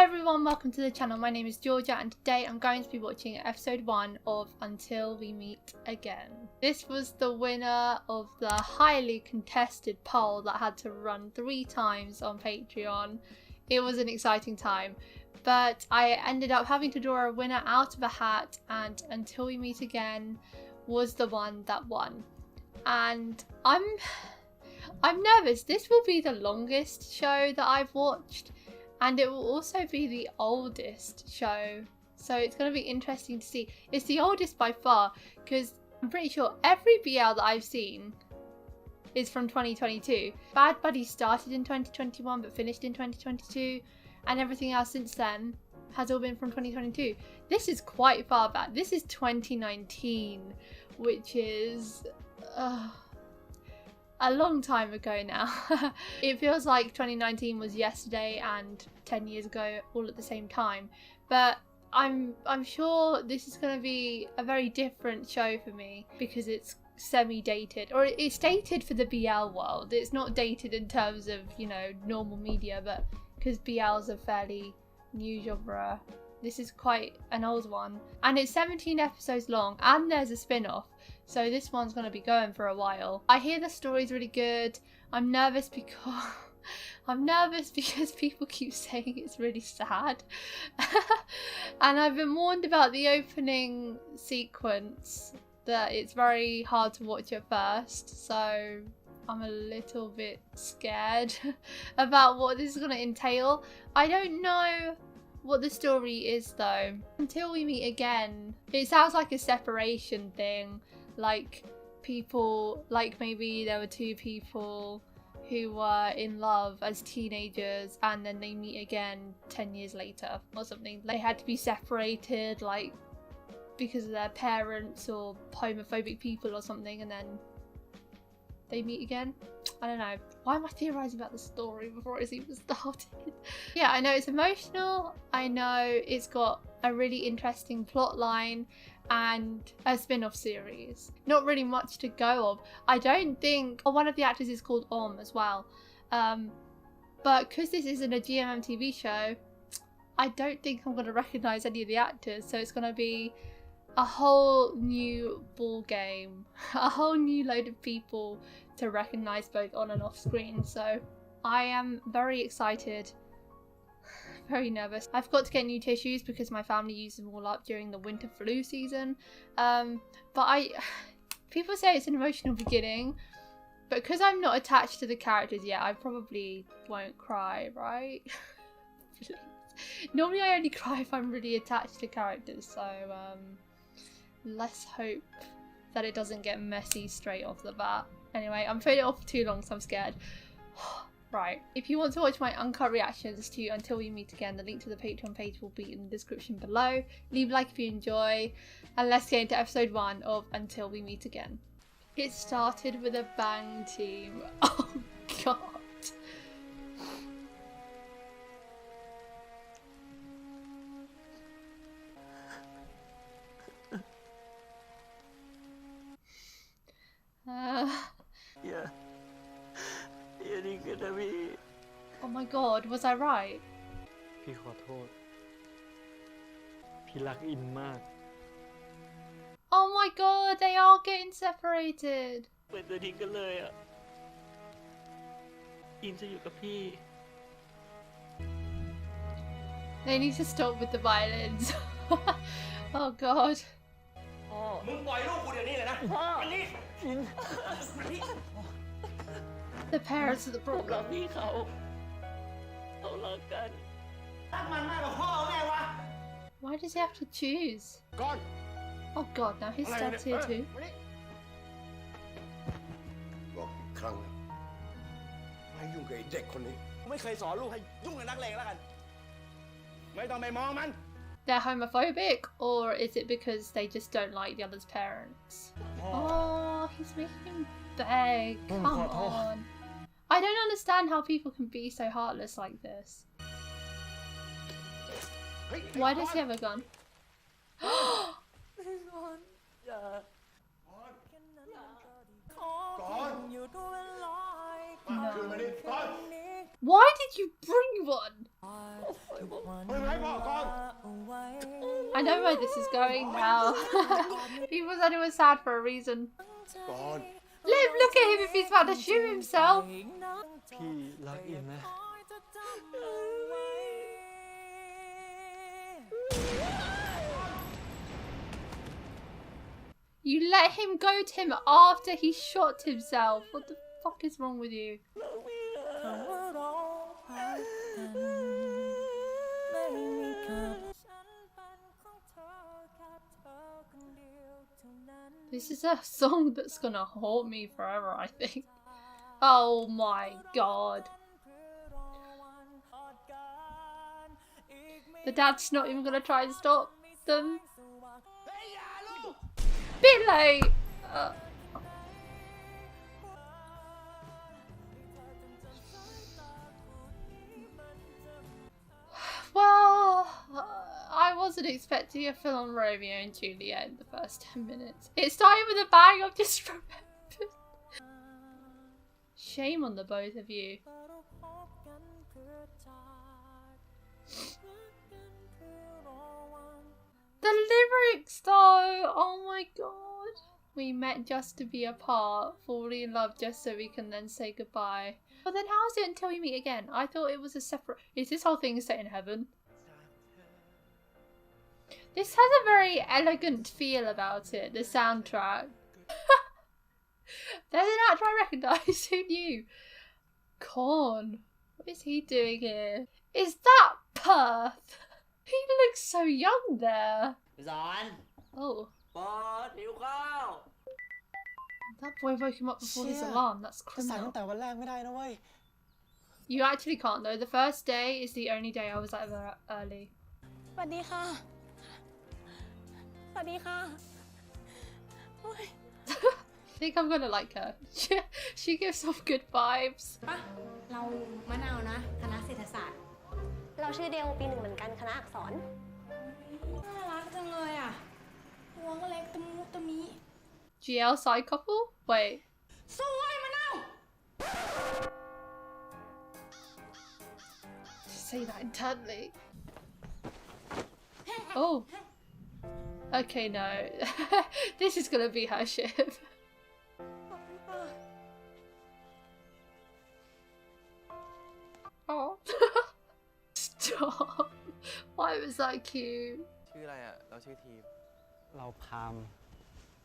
everyone, welcome to the channel. My name is Georgia and today I'm going to be watching episode 1 of Until We Meet Again. This was the winner of the highly contested poll that had to run 3 times on Patreon. It was an exciting time, but I ended up having to draw a winner out of a hat, and Until We Meet Again was the one that won. And I'm nervous. This will be the longest show that I've watched, and it will also be the oldest show, so it's going to be interesting to see. It's the oldest by far, because I'm pretty sure every BL that I've seen is from 2022. Bad Buddy started in 2021 but finished in 2022, and everything else since then has all been from 2022. This is quite far back. This is 2019, which is a long time ago now. It feels like 2019 was yesterday and 10 years ago all at the same time, but I'm sure this is going to be a very different show for me because it's semi-dated, or it's dated for the BL world. It's not dated in terms of, you know, normal media, but because BL's a fairly new genre, this is quite an old one, and it's 17 episodes long, and there's a spin-off. So this one's going to be going for a while. I hear the story's really good. I'm nervous because people keep saying it's really sad. And I've been warned about the opening sequence, that it's very hard to watch at first. So I'm a little bit scared about what this is going to entail. I don't know what the story is though. Until We Meet Again, it sounds like a separation thing. Like people, like maybe there were 2 people who were in love as teenagers and then they meet again 10 years later or something. They had to be separated, like because of their parents or homophobic people or something, and then they meet again. I don't know. Why am I theorising about the story before it's even started? Yeah, I know it's emotional. I know it's got a really interesting plot line and a spin-off series. Not really much to go of. I don't think... Oh, one of the actors is called as well. But because this isn't a GMM TV show, I don't think I'm going to recognise any of the actors. So it's going to be a whole new ball game. A whole new load of people to recognise both on and off screen. So I am very excited. Very nervous. I've got to get new tissues because my family used them all up during the winter flu season. But people say it's an emotional beginning, but because I'm not attached to the characters yet, I probably won't cry, right? Normally I only cry if I'm really attached to characters, so let's hope that it doesn't get messy straight off the bat. Anyway, I'm putting it off for too long, so I'm scared. Right, if you want to watch my uncut reactions to Until We Meet Again, the link to the Patreon page will be in the description below. Leave a like if you enjoy, and let's get into episode 1 of Until We Meet Again. It started with a bang, team. Oh god. Yeah. Oh my god, was I right? พี่ขอโทษ พี่รักอินมาก Oh my god, they are getting separated. เปิดตัวทิ้งกันเลยอ่ะ อินจะอยู่กับพี่ They need to stop with the violence. Oh god. มึงปล่อยลูกกูเดี๋ยวนี้เลยนะอันนี้ The parents are the รัก problem. พี่เขารักกัน รักมันมากกว่าพ่อแม่วะ Why does he have to choose? ก่อน Oh god, now his dad's here too. บอกอีกครั้งนะไม่ยุ่งกับไอ้เด็กคนนี้ไม่เคยสอนลูกให้ยุ่งกับนักเลงแล้วกันไม่ต้องไปมองมัน They're homophobic, or is it because they just don't like the other's parents? Oh, he's making him beg. Come on. I don't understand how people can be so heartless like this. Why does he have a gun? No. Why did you bring one? I know where this is going now. People said it was sad for a reason. Liv, look at him if he's about to shoot himself. พี่รักอินไหม You let him go to him after he shot himself. What the fuck is wrong with you? This is a song that's gonna haunt me forever, I think. Oh my god. The dad's not even gonna try and stop them. Bit late! Well, I wasn't expecting a film Romeo and Juliet in the first 10 minutes. It started with a bang, I've just remembered. Shame on the both of you. The lyrics though, oh my god. We met just to be apart, falling in love just so we can then say goodbye. But then how is it until we meet again? I thought it was a separate... Is this whole thing set in heaven? This has a very elegant feel about it, the soundtrack. There's an actor I recognise, who knew? Korn. What is he doing here? Is that Perth? He looks so young there. Oh. That boy woke him up before his alarm. That's criminal. You actually can't though. The first day is the only day I was ever early. I think I'm gonna like her. She gives off good vibes. เรามะนาวนะคณะเศรษฐศาสตร์เราชื่อเดียวปี 1เหมือนกันคณะอักษรน่ารักจังเลยอ่ะตัวก็เล็กตะมุตะมิ GL side couple? Wait. สวยมะนาว Say that intently. Oh. Okay, no. This is gonna be her ship. Oh. Stop. Why was that cute? ชื่ออะไรอ่ะเราชื่อทีม เราพาม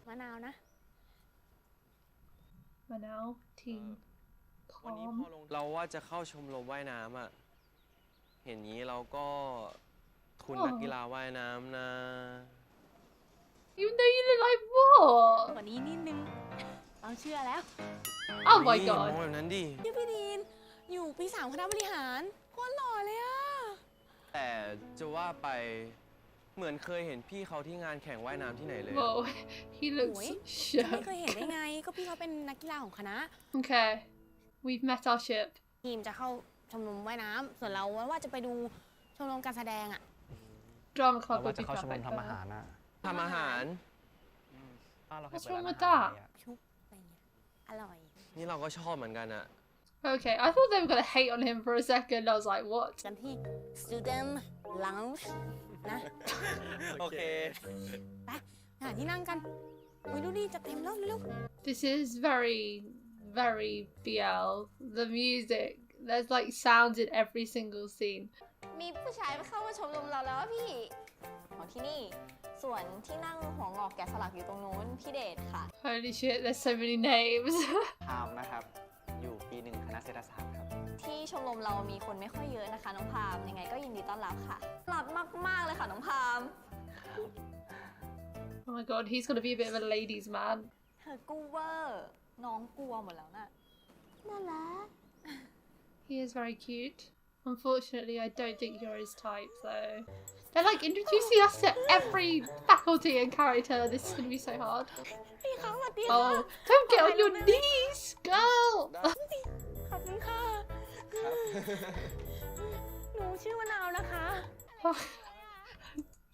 มะนาวนะ Manal, team, วันนี้ Pharm. พอลงเราว่าจะเข้าชมรมว่ายน้ำอ่ะเห็นงี้เราก็ทุนนักกีฬาว่ายน้ำนะ Even though you look like what? กว่านี้นิดนึงเราเชื่อแล้ว Oh my มอง god. แบบนั้นดิ พี่ดีนอยู่ปี 3คณะบริหารโคตรหล่อเลยอ่ะ แต่จะว่าไปเหมือนเคยเห็นพี่เขาที่งานแข่งว่ายน้ำที่ไหนเลย Whoa, he โอ้ looks ยจะไม่เคย shook. เห็นได้ไงก็พี่เขาเป็นนักกีฬาของคณะ Okay, we've met our ship. ทีมจะเข้าชมรมว่ายน้ำส่วนเราว่าจะไปดูชมรมการแสดงอ่ะ Drama เรา club ว่า would จะ be เข้าชมรม perfect ทำ for อาหาร her. นะ ทำอาหาร เราเคย What's เปิด wrong ร้าน with อาหาร that? เลยอะ ชุบอะไรเงี้ยอร่อย นี่เราก็ชอบเหมือนกันอะ Okay, I thought they were gonna hate on him for a second. I was like, what? กันที่ student lounge นะ โอเค ไปหาที่นั่งกันอุ๊ยดูดิจะเต็มแล้วเร็ว This is very, very BL. The music, there's like sounds in every single scene. มีผู้ชายไปเข้ามาชมรมเราแล้วพี่ของที่นี่ส่วนที่นั่งหัวงอกแกะสลักอยู่ตรงนู้นพี่เดชค่ะ Holy shit, there's so many names. พามนะครับ อยู่ปี 1คณะเศรษฐศาสตร์ครับ ที่ชมรมเรามีคนไม่ค่อยเยอะนะคะน้องพามยังไงก็ยินดีต้อนรับค่ะรับมากๆเลยค่ะน้องพาม Oh my god, he's gonna be a bit of a ladies' man. เธอกูเวอร์น้องกลัวหมดแล้วน่ะน่ารัก He is very cute. Unfortunately, I don't think you're his type, though. They're like introducing us to every faculty and character. This is gonna be so hard. พี่เขาสวัสดีค่ะ Oh, don't get on your knees, girl! ขอบคุณค่ะหนูชื่อมะนาวนะคะ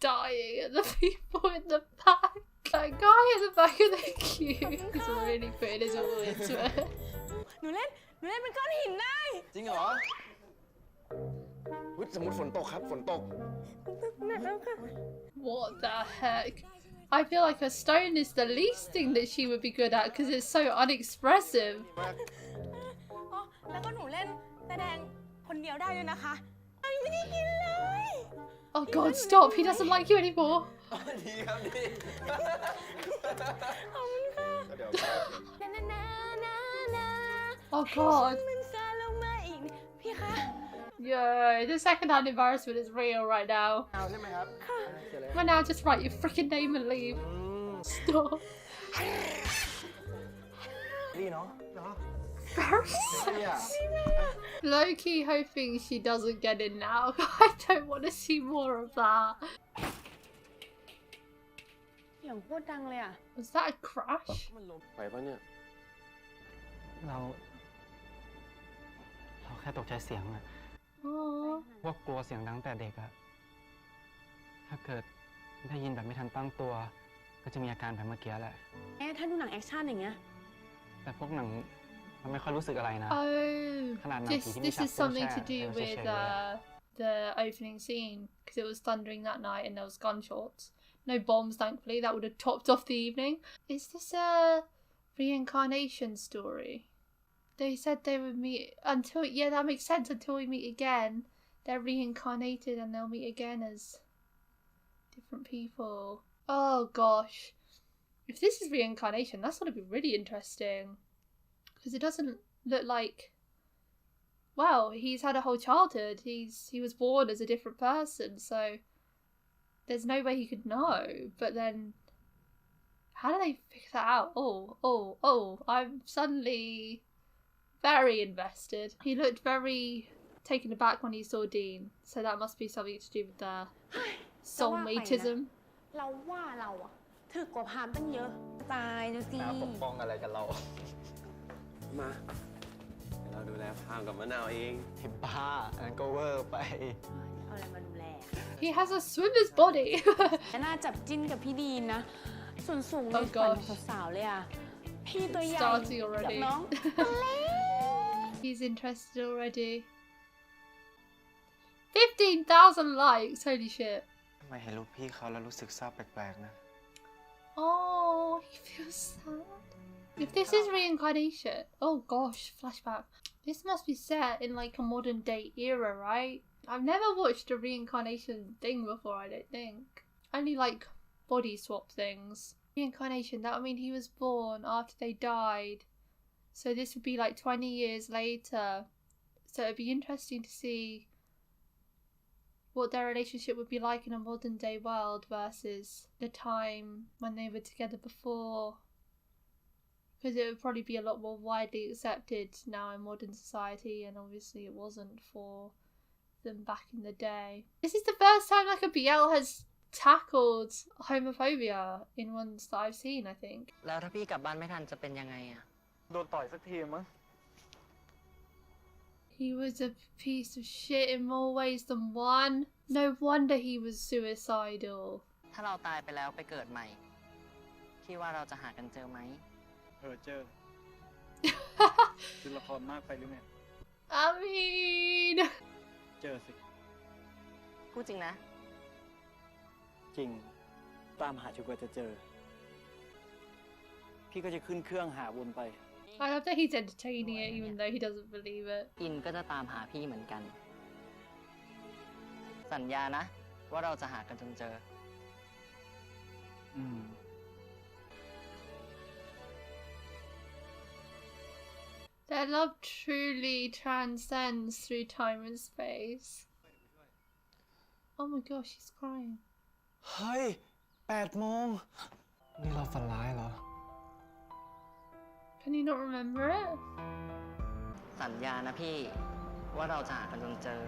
Dying at the people in the back. That guy in the back of the queue is really putting his all into it. หนูเล่นเป็นก้อนหินได้ จริงเหรอ ห สมมติฝนตกครับฝนตก What the heck? I feel like a stone is the least thing that she would be good at because it's so unexpressive. อ๋อ แล้วก็หนูเล่นแสดงคนเดียวได้ด้วยนะคะไม่ได้กินเลย Oh god, stop. He doesn't like you anymore. ดีครับดี ขอบคุณค่ะ ก็เดี๋ยว Oh god. มันซาลงมาอีกพี่คะ Yo, the second-hand embarrassment is real right now. เอาใช่ไหมครับ Well, now just write your freaking name and leave. Stop. ดีเนาะ Very sexy. Low-key hoping she doesn't get in now. I don't want to see more of that. เสียงโคตรดังเลยอ่ะ Was that a crash? มันลงไปปะเนี่ย เราแค่ตกใจเสียงอะ Oh. ว่ากลัวเสียงดังแต่เด็กอะถ้าเกิดได้ยินแบบไม่ทันตั้งตัว ก็จะมีอาการแบบเมื่อกี้แหละ ถ้าดูหนังแอคชั่นอย่างเงี้ย แต่พวกหนังมันไม่ค่อยรู้สึกอะไรนะ Oh. ขนาดหนัง This ผีที่มี this ฉาก is ตู้ something แช่ to do ยังเฉ with ยๆเลยอะ the opening scene because it was thundering that night and there was gunshots. No bombs, thankfully. That would have topped off the evening. Is this a reincarnation story? They said they would meet until that makes sense. Until we meet again, they're reincarnated and they'll meet again as different people. Oh gosh, if this is reincarnation, that's gonna be really interesting because it doesn't look like. Well, he's had a whole childhood. He was born as a different person, so there's no way he could know. But then, how do they figure that out? Oh! I'm suddenly very invested. He looked very taken aback when he saw Dean, so that must be something to do with their soulmateism. เราว่าเราอะถึกกว่าพามตั้งเยอะ ตายดูสิ ปกป้องอะไรกันเรา มาเดี๋ยวเราดูแลพามกับมะนาวเอง ทิบบ้าอันนั้นก็เวอร์ไป เอาอะไรมาดูแล He has a swimmer's body. น่าจับจิ้นกับพี่ดีนนะ ส่วนสูงใน Oh ฝัน gosh. ของสาวๆเลยอะพี่ตัวใหญ่ Starting กับ already. น้อง He's interested already. 15,000 likes. Holy shit. ทำไมเห็นรูปพี่เขาแล้วรู้สึกเศร้าแปลกๆนะ Oh, he feels sad. If this is reincarnation, oh gosh, flashback. This must be set in like a modern day era, right? I've never watched a reincarnation thing before, I don't think. Only like body swap things. Reincarnation, that would mean he was born after they died. So this would be like 20 years later. So it'd be interesting to see what their relationship would be like in a modern day world versus the time when they were together before. Because it would probably be a lot more widely accepted now in modern society, and obviously it wasn't for them back in the day. This is the first time like a BL has tackled homophobia in ones that I've seen, I think. แล้วถ้าพี่กลับบ้านไม่ทันจะเป็นยังไงอะ โดนต่อยสักทีมั้ง He was a piece of shit in more ways than one. No wonder he was suicidal. ถ้าเราตายไปแล้วไปเกิดใหม่พี่ว่าเราจะหากันเจอไหม เจอคือละครมากไปหรือไง I mean... เจอสิ พูดจริงนะ จริง ตามหาจนกว่าจะเจอ พี่ก็จะขึ้นเครื่องหาวนไป I love that he's entertaining it even though he doesn't believe it. อินก็จะตามหาพี่เหมือนกัน สัญญานะ ว่าเราจะหากันจนเจอ Their love truly transcends through time and space. Oh my gosh, she's crying. เฮ้ย 8 โมง นี่เราฝันร้ายเหรอ Can you not remember it? สัญญานะพี่ ว่าเราจะหากันจนเจอ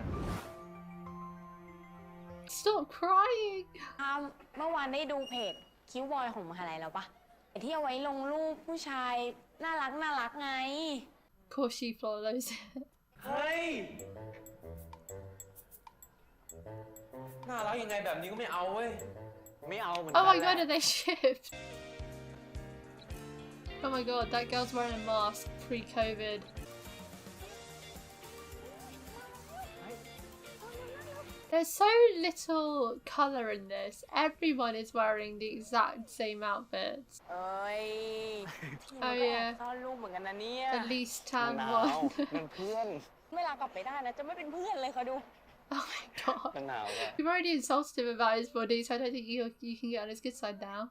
Stop crying! เมื่อวานได้ดูเพจคิ้วบอยของมหาลัยแล้วปะที่เอาไว้ลงรูปผู้ชายน่ารักไง Of course she follows it. เฮ้ย น่ารักยังไงแบบนี้ก็ไม่เอาเว้ย ไม่เอาเหมือน Oh my god, are they shipped? Oh my god, that girl's wearing a mask pre-COVID. There's so little colour in this. Everyone is wearing the exact same outfits. เอ้ย Oh yeah, ซ่อนรูปเหมือนกันนะเนี่ย the least tan หนาว one. นั่นเพื่อน เวลากลับไปได้นะ จะไม่เป็นเพื่อนเลยเขาดู Oh my god. มันหนาวอะ You've already insulted him about his body, so I don't think you can get on his good side now.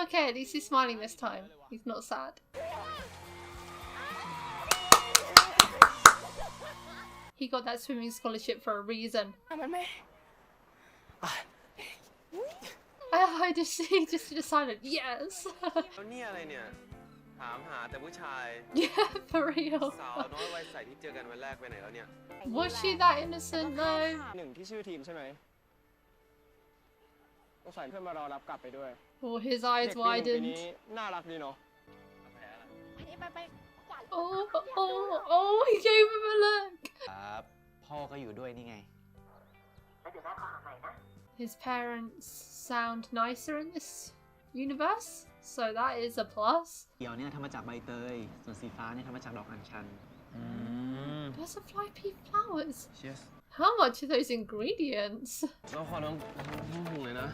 Okay, at least he's smiling this time. He's not sad. He got that swimming scholarship for a reason. มันไม่ I just he just decided yes. แล้วเนี่ยอะไรเนี่ย ถามหาแต่ผู้ชาย Yeah, for real. สาวน้อยวัยใสที่เจอกันวันแรกไปไหนแล้วเนี่ย Was she that innocent though? หนึ่งที่ชื่อทีมใช่ไหมต้องใส่เพื่อนมารอรับกลับไปด้วย Oh, his เด็ eyes กปีหนึ่งปี widened. นี้น่ารักดีเนาะ ไป Oh, he gave him a look. ครับพ่อก็อยู่ด้วยนี่ไง His parents sound nicer in this universe, so that is a plus. เขียวเนี่ยทำมาจากใบเตย ส่วนสีฟ้าเนี่ยทำมาจากดอกอัญชัน Butterfly pea flowers. Cheers How much are those ingredients? เราขอน้องหุงเลยนะ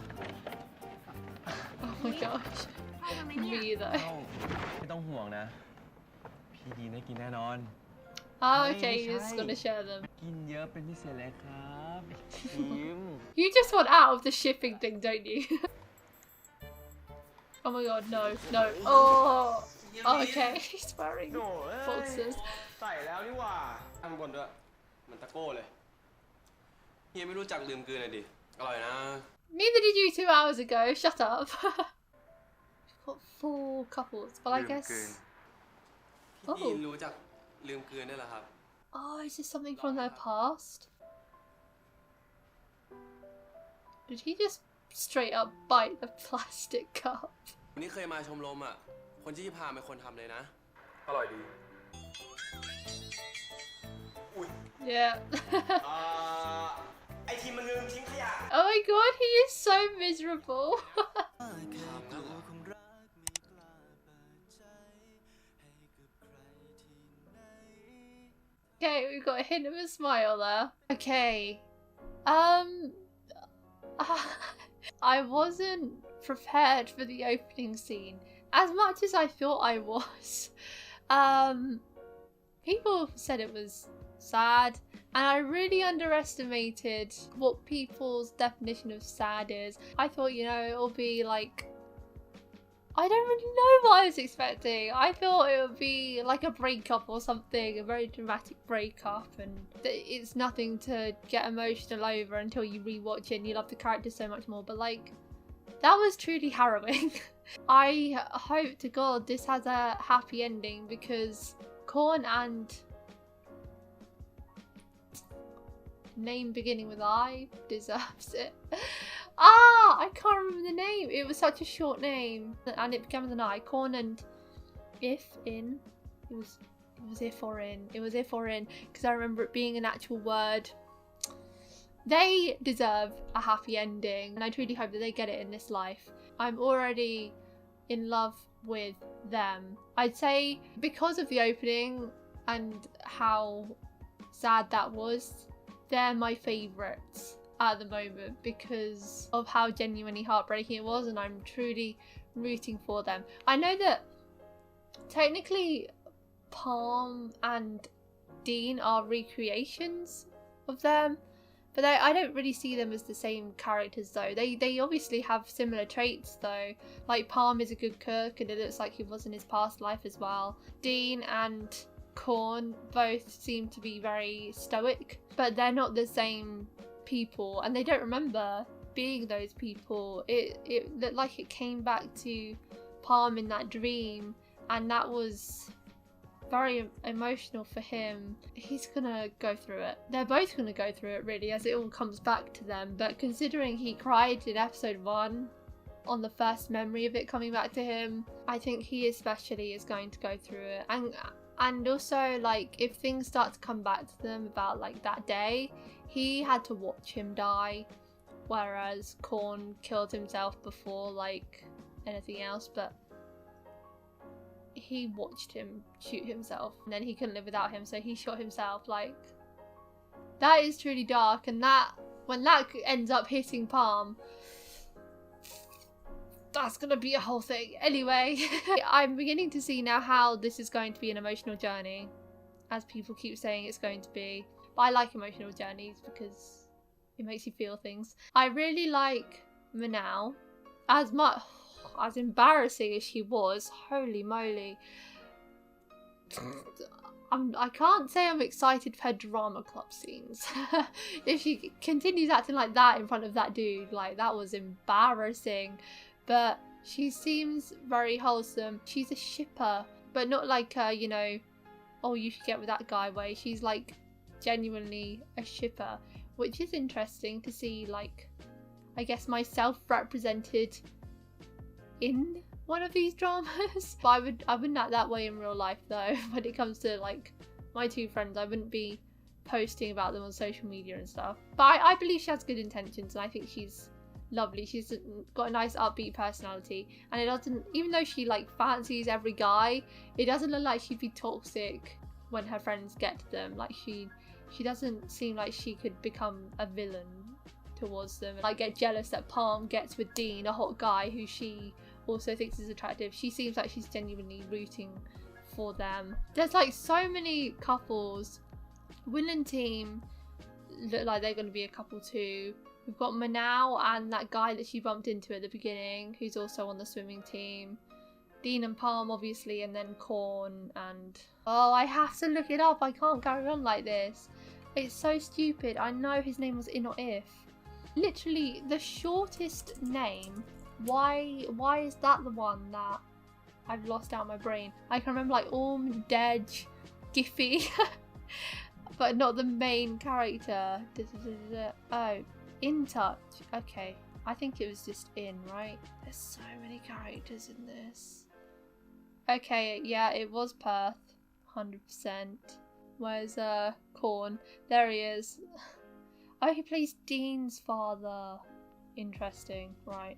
Oh my gosh. ไปทำไมเนี่ย Me either. ไม่ต้องห่วงนะ พี่ดีได้กินแน่นอน Oh, okay, you're just gonna share them. กินเยอะเป็นพิเศษเลยครับทีม You just want out of the shipping thing, don't you? Oh my god, no. Oh, okay, he's wearing โอ้ย boxes. ใส่แล้วนี่หว่าข้างบนด้วยเหมือนตะโก้เลยเฮียไม่รู้จักลืมกลืนเลยดิ อร่อยนะ Neither did you 2 hours ago, shut up. We've got 4 couples, but I ลืม guess... กลืน Oh. พี่รู้จักลืมกลืนได้วยเหรอครับ Oh, is this something from their past? Did he just straight up bite the plastic cup? วันนี้เคยมาชมรมอ่ะ คนที่พาเป็นคนทำเลยนะ อร่อยดี Yeah. ไอทีมมันลืมทิ้งขยะ Oh my god, he is so miserable. Okay, we've got a hint of a smile there. Okay. I wasn't prepared for the opening scene as much as I thought I was. People said it was sad, and I really underestimated what people's definition of sad is. I thought, you know, it'll be like, I don't really know what I was expecting. I thought it would be like a breakup or something, a very dramatic breakup, and it's nothing to get emotional over until you rewatch it and you love the characters so much more. But like, that was truly harrowing. I hope to God this has a happy ending, because Korn and name beginning with I deserves it. I can't remember the name. It was such a short name, and it began with an I. Korn and if in. It was if or in. It was if or in, because I remember it being an actual word. They deserve a happy ending, and I truly hope that they get it in this life. I'm already in love with them. I'd say because of the opening and how sad that was, they're my favourites at the moment because of how genuinely heartbreaking it was, and I'm truly rooting for them. I know that technically Pharm and Dean are recreations of them, but I don't really see them as the same characters though. They obviously have similar traits though. Like Pharm is a good cook, and it looks like he was in his past life as well. Dean and Korn both seem to be very stoic, but they're not the same people, and they don't remember being those people. It looked like it came back to Pharm in that dream, and that was very emotional for him. He's gonna go through it. They're both gonna go through it really, as it all comes back to them. But considering he cried in episode 1 on the first memory of it coming back to him, I think he especially is going to go through it. And also, like, if things start to come back to them about like that day, he had to watch him die, whereas Korn killed himself before like anything else. But he watched him shoot himself and then he couldn't live without him, so he shot himself. Like, that is truly dark, and that when that ends up hitting Pharm, that's gonna be a whole thing. Anyway, I'm beginning to see now how this is going to be an emotional journey, as people keep saying it's going to be. But I like emotional journeys because it makes you feel things. I really like Manal. As embarrassing as she was, holy moly. I can't say I'm excited for her drama club scenes. If she continues acting like that in front of that dude, like, that was embarrassing. But she seems very wholesome. She's a shipper, but not like you know, oh, you should get with that guy way. She's like genuinely a shipper, which is interesting to see, like, I guess myself represented in one of these dramas. But I wouldn't act that way in real life though. When it comes to like my two friends, I wouldn't be posting about them on social media and stuff. But I believe she has good intentions, and I think she's lovely. She's got a nice upbeat personality, and it doesn't, even though she like fancies every guy, it doesn't look like she'd be toxic when her friends get to them. Like, she doesn't seem like she could become a villain towards them, like get jealous that Pharm gets with Dean, a hot guy who she also thinks is attractive. She seems like she's genuinely rooting for them. There's like so many couples. Will and Team look like they're going to be a couple too. We've got Manal and that guy that she bumped into at the beginning, who's also on the swimming team. Dean and Pharm, obviously, and then Korn and... Oh, I have to look it up. I can't carry on like this. It's so stupid. I know his name was In or If. Literally, the shortest name. Why is that the one that I've lost out my brain? I can remember like Dej, Giffy, but not the main character. Oh, In Touch. Okay, I think it was just In, right? There's so many characters in this. Okay, yeah, it was Perth, 100%. Where's Korn? There he is. Oh, he plays Dean's father. Interesting, right.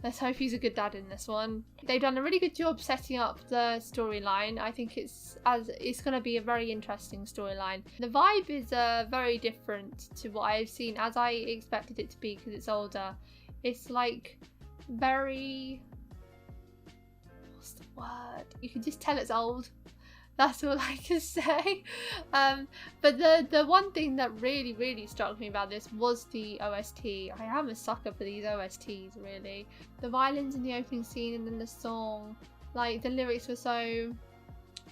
Let's hope he's a good dad in this one. They've done a really good job setting up the storyline. I think it's going to be a very interesting storyline. The vibe is very different to what I've seen, as I expected it to be, because it's older. It's like very... What's the word? You can just tell it's old. That's all I can say. But the one thing that really struck me about this was the OST. I am a sucker for these OSTs, really. The violins in the opening scene and then the song. Like, the lyrics were so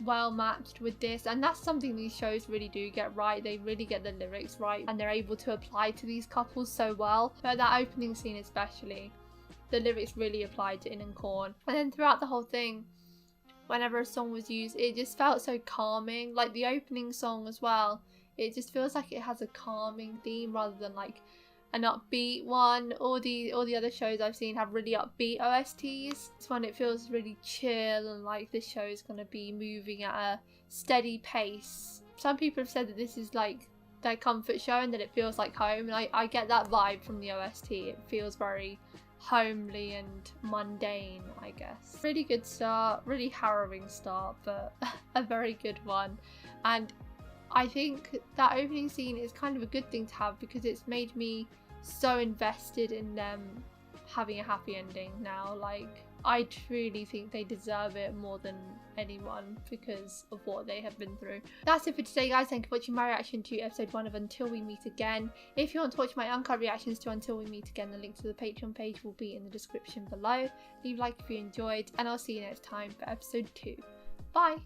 well matched with this. And that's something these shows really do get right. They really get the lyrics right. And they're able to apply to these couples so well. But that opening scene especially, the lyrics really applied to In and Korn. And then throughout the whole thing, whenever a song was used, it just felt so calming. Like the opening song as well, it just feels like it has a calming theme rather than like an upbeat one. All the other shows I've seen have really upbeat OSTs. This one, it feels really chill, and like this show is going to be moving at a steady pace. Some people have said that this is like their comfort show and that it feels like home, and I get that vibe from the OST. It feels very homely and mundane, I guess. Really good start, really harrowing start, but a very good one. And I think that opening scene is kind of a good thing to have, because it's made me so invested in them having a happy ending now. Like, I truly think they deserve it more than anyone because of what they have been through. That's it for today, guys. Thank you for watching my reaction to episode 1 of Until We Meet Again. If you want to watch my uncut reactions to Until We Meet Again, the link to the Patreon page will be in the description below. Leave a like if you enjoyed, and I'll see you next time for episode 2. Bye!